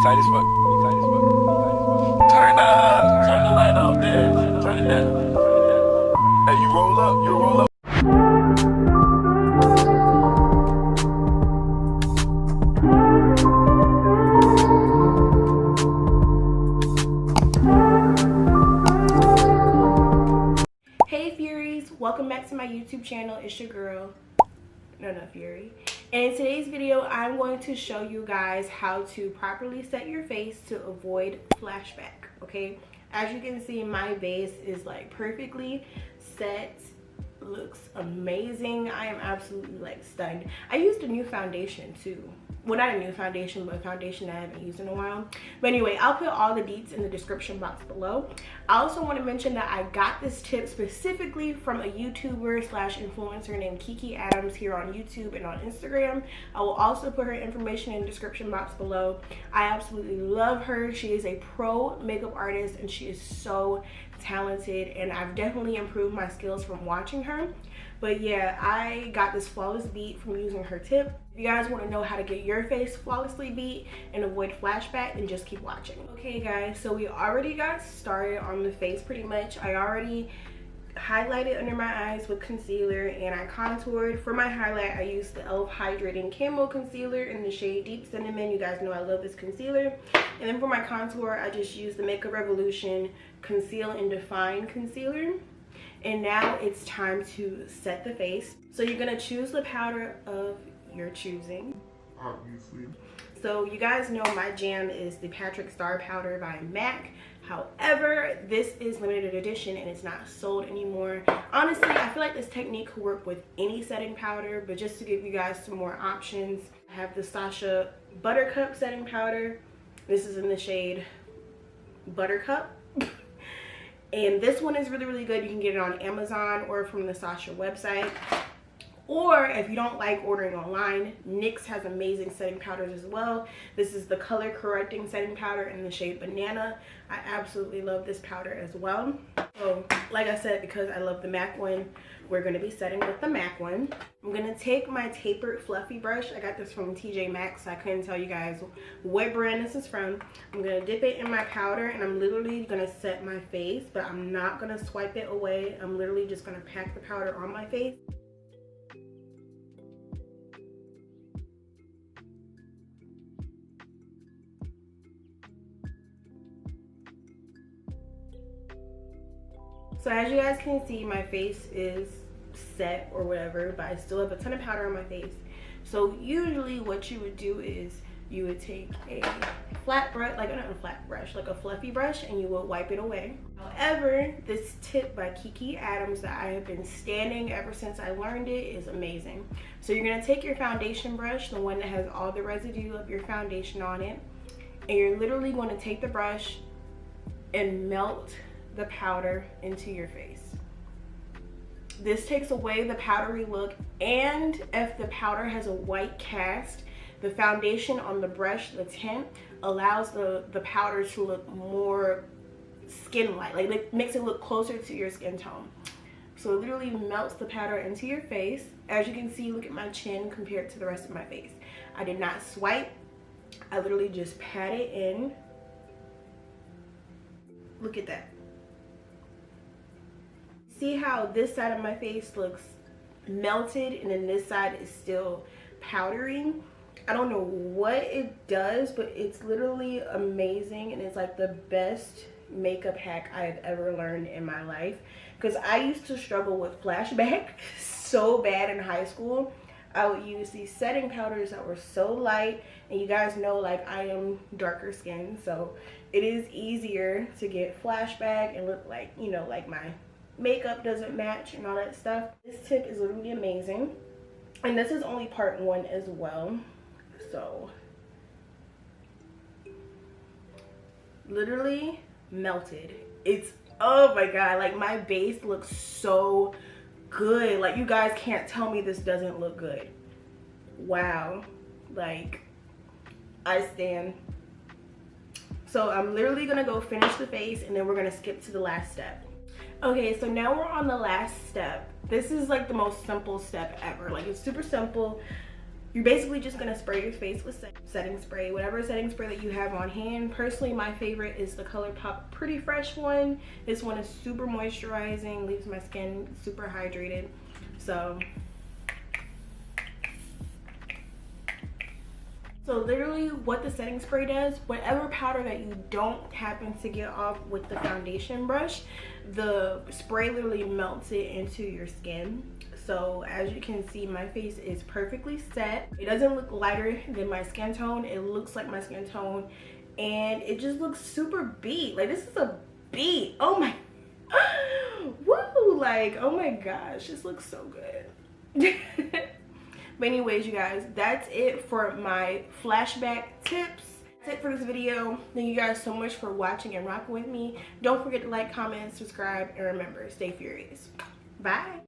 tight as fuck. You tight as fuck. You tight as fuck. Turn up. Turn the light up there. Turn it down. Hey, you roll up. You roll up. Hey Furies, welcome back to my YouTube channel. It's your girl, KnoKno Fury. And in today's video, I'm going to show you guys how to properly set your face to avoid flashback, okay? As you can see, my base is like perfectly set, looks amazing. I am absolutely like stunned. I used a new foundation too. Well, not a new foundation, but a foundation that I haven't used in a while. But anyway, I'll put all the deets in the description box below. I also want to mention that I got this tip specifically from a YouTuber slash influencer named Kiki Adams here on YouTube and on Instagram. I will also put her information in the description box below. I absolutely love her. She is a pro makeup artist and she is so talented, and I've definitely improved my skills from watching her. But yeah, I got this flawless beat from using her tip. If you guys want to know how to get your face flawlessly beat and avoid flashback, then just keep watching. Okay guys, so we already got started on the face pretty much. I already highlighted under my eyes with concealer and I contoured. For my highlight, I used the e.l.f. Hydrating Camo Concealer in the shade Deep Cinnamon. You guys know I love this concealer. And then for my contour, I just used the Makeup Revolution Conceal and Define Concealer. And now it's time to set the face. So you're gonna choose the powder of your choosing. Obviously. So you guys know my jam is the Patrick Star Powder by MAC. However, this is limited edition and it's not sold anymore. Honestly, I feel like this technique could work with any setting powder, but just to give you guys some more options, I have the Sasha Buttercup setting powder. This is in the shade Buttercup. And this one is really good. You can get it on Amazon or from the Sasha website. Or if you don't like ordering online, NYX has amazing setting powders as well. This is the color correcting setting powder in the shade Banana. I absolutely love this powder as well. So like I said, because I love the MAC one, we're going to be setting with the MAC one. I'm going to take my tapered fluffy brush. I got this from TJ Maxx. I couldn't tell you guys what brand this is from. I'm going to dip it in my powder and I'm literally going to set my face, but I'm not going to swipe it away. I'm literally just going to pack the powder on my face. So as you guys can see, my face is set or whatever, but I still have a ton of powder on my face. So usually what you would do is you would take a flat brush, like not a flat brush, like a fluffy brush, and you will wipe it away. However, this tip by Kiki Adams that I have been standing ever since I learned it is amazing. So you're gonna take your foundation brush, the one that has all the residue of your foundation on it, and you're literally going to take the brush and melt the powder into your face. This takes away the powdery look, and if the powder has a white cast, the foundation on the brush, the tint, allows the powder to look more skin-like, like it makes it look closer to your skin tone. So it literally melts the powder into your face. As you can see, look at my chin compared to the rest of my face. I did not swipe. I literally just pat it in. Look at that. See how this side of my face looks melted and then this side is still powdery? I don't know what it does, but it's literally amazing, and it's like the best makeup hack I have ever learned in my life. Because I used to struggle with flashback so bad in high school. I would use these setting powders that were so light, and you guys know like I am darker skinned, so it is easier to get flashback and look like, you know, like my makeup doesn't match and all that stuff. This tip is literally amazing, and this is only part one as well. So literally melted. It's, oh my god, like my base looks so good. Like you guys can't tell me this doesn't look good. Wow, like I stand. So I'm literally gonna go finish the face and then we're gonna skip to the last step. Okay, so now we're on the last step. This is like the most simple step ever. Like it's super simple. You're basically just gonna spray your face with setting spray, whatever setting spray that you have on hand. Personally, my favorite is the ColourPop Pretty Fresh one. This one is super moisturizing, leaves my skin super hydrated. So literally what the setting spray does, whatever powder that you don't happen to get off with the foundation brush, the spray literally melts it into your skin. So as you can see, my face is perfectly set. It doesn't look lighter than my skin tone. It looks like my skin tone, and it just looks super beat. Like, this is a beat. Oh my, woo, like, oh my gosh, this looks so good. But anyways, you guys, that's it for my flashback tips. That's it for this video. Thank you guys so much for watching and rocking with me. Don't forget to like, comment, subscribe, and remember, stay furious. Bye.